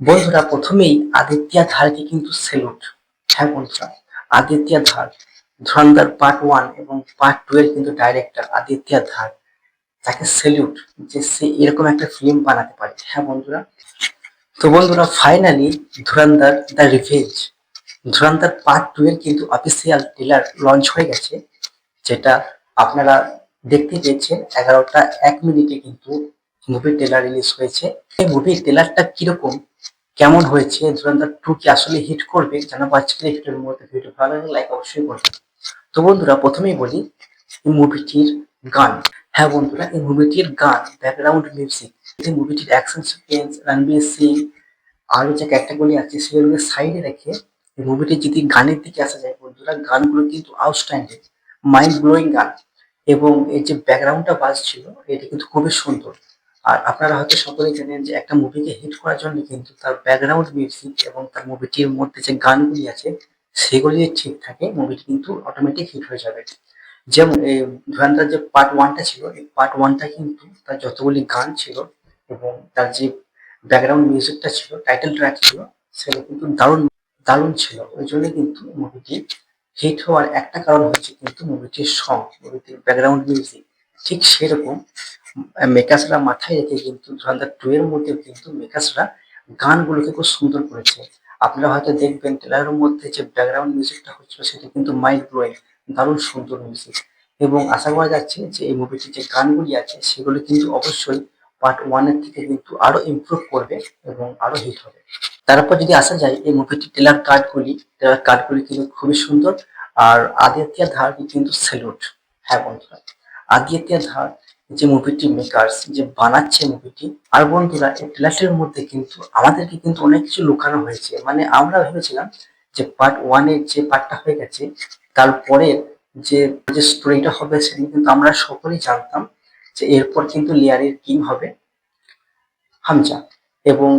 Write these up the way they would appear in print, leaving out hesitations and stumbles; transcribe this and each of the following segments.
বন্ধুরা প্রথমেই আদিত্য ধারকে কিন্তু স্যালুট। হ্যাঁ বন্ধুরা, আদিত্য ধার ধুরন্ধর পার্ট 1 এবং পার্ট 2 এর কিন্তু ডাইরেক্টর আদিত্য ধার, তাকে স্যালুট যে সে এরকম একটা ফিল্ম বানাতে পারে। হ্যাঁ বন্ধুরা, তো বন্ধুরা ফাইনালি ধুরন্ধর দ্য রিভেঞ্জ, ধুরন্ধর পার্ট 2 এর কিন্তু অফিসিয়াল ট্রেলার লঞ্চ হয়ে গেছে, যেটা আপনারা দেখতে পেয়েছেন 11টা 1 মিনিটে কিন্তু মুভির ট্রেলার রিলিজ হয়েছে। এই মুভির ট্রেলারটা কিরকম, কেমন হয়েছে, ধুরন্ধর 2 কি আসলে হিট করবে জানাবো আজকের এই ভিডিওর মধ্যে। ভিডিও ভালো লাগলে লাইক অবশ্যই করবেন। তো বন্ধুরা প্রথমেই বলি এই মুভিটির গান। হ্যাঁ বন্ধুরা, এই মুভিটির গান, ব্যাকগ্রাউন্ড মিউজিক, এই মুভিটির অ্যাকশন সিকোয়েন্স, রণবীর সিং আরো যে ক্যারেক্টারগুলি আছে সেগুলোকে সাইডে রেখে এই মুভিটির যদি গানের দিকে আসা যায় বন্ধুরা, গানগুলো কিন্তু আউটস্ট্যান্ডিং, মাইন্ড ব্লোয়িং গান। এবং এর যে ব্যাকগ্রাউন্ডটা বাজছিল এটা কিন্তু খুবই সুন্দর। আর আপনারা হয়তো সকলেই জানেন যে একটা মুভিকে হিট করার জন্য কিন্তু তার ব্যাকগ্রাউন্ড মিউজিক এবং তার মুভিটির মধ্যে যে গানগুলি আছে সেগুলি যদি ঠিক থাকে মুভিটি কিন্তু অটোমেটিক হিট হয়ে যাবে। যেমন এই ধুরন্ধর যে পার্ট 1টা ছিল, এই পার্ট 1টা কিন্তু তার যতগুলি গান ছিল এবং তার যে ব্যাকগ্রাউন্ড মিউজিকটা ছিল, টাইটেল ট্র্যাক ছিল, সেগুলো কিন্তু দারুণ দারুণ ছিল। ওই জন্য কিন্তু মুভিটি হিট হওয়ার একটা কারণ হচ্ছে কিন্তু মুভিটির সং, মুভিটির ব্যাকগ্রাউন্ড মিউজিক। ঠিক সেরকম মেকার্সরা মাথায় রেখে কিন্তু ধুরন্ধর 2 এর মধ্যেও কিন্তু মেকার্সরা গানগুলোকে খুব সুন্দর করেছে। আপনারা হয়তো দেখবেন ট্রেলারের মধ্যে যে ব্যাকগ্রাউন্ড মিউজিকটা হচ্ছিল সেটা কিন্তু মাইন্ড ব্লোয়িং, দারুণ সুন্দর মিউজিক। এবং আশা করা যাচ্ছে যে এই মুভিটির যে গানগুলি আছে সেগুলো কিন্তু অবশ্যই পার্ট 1 এর থেকে কিন্তু আরো ইমপ্রুভ করবে এবং আরো হিট হবে। তারপর যদি আসা যায় এই মুভিটির ট্রেলার কার্ডগুলি কিন্তু খুবই সুন্দর। আর আদিত্য ধারকে কিন্তু স্যালুট। হ্যাঁ বন্ধুরা, আদিত্য ধার যে মুভিটি মেকার্স যে বানাচ্ছে মুভিটি, আর বন্ধুরা এই ট্রেলারটির মধ্যে কিন্তু আমাদেরকে কিন্তু অনেক কিছু লুকানো হয়েছে। মানে আমরা ভেবেছিলাম যে পার্ট 1 এর যে পার্টটা হয়ে গেছে তারপরে যে যে স্টোরিটা হবে সেটা কিন্তু আমরা সকলেই জানতাম যে এরপর কিন্তু লিয়ারের কিং হবে হামজা। এবং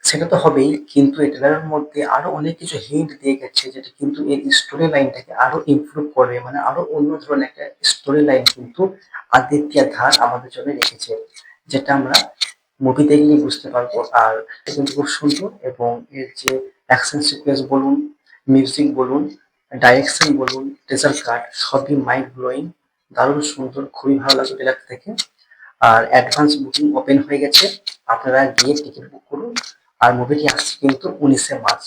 সেটা তো হবেই, কিন্তু এই ট্রেলারের মধ্যে আরো অনেক কিছু হিন্ট দিয়ে গেছে যেটা কিন্তু এর স্টোরি লাইনটাকে আরো ইমপ্রুভ করবে, মানে আরো অন্য ধরনের একটা স্টোরি লাইন কিন্তু আদিত্য ধার আমাদের জন্য রেখেছে, যেটা আমরা মুভি দেখলেই বুঝতে পারবো। আর এটা কিন্তু খুব সুন্দর এবং এর যে অ্যাকশন সিকোয়েন্স বলুন, মিউজিক বলুন, ডাইরেকশন বলুন, ট্রেজার কাট সবই মাইন্ড ব্লোয়িং, দারুণ সুন্দর, খুবই ভালো লাগলো ট্রেলার থেকে। আর অ্যাডভান্স বুকিং ওপেন হয়ে গেছে, আপনারা গিয়ে টিকিট বুক করুন। আর মুভিটি আসছে কিন্তু 19শে মার্চ।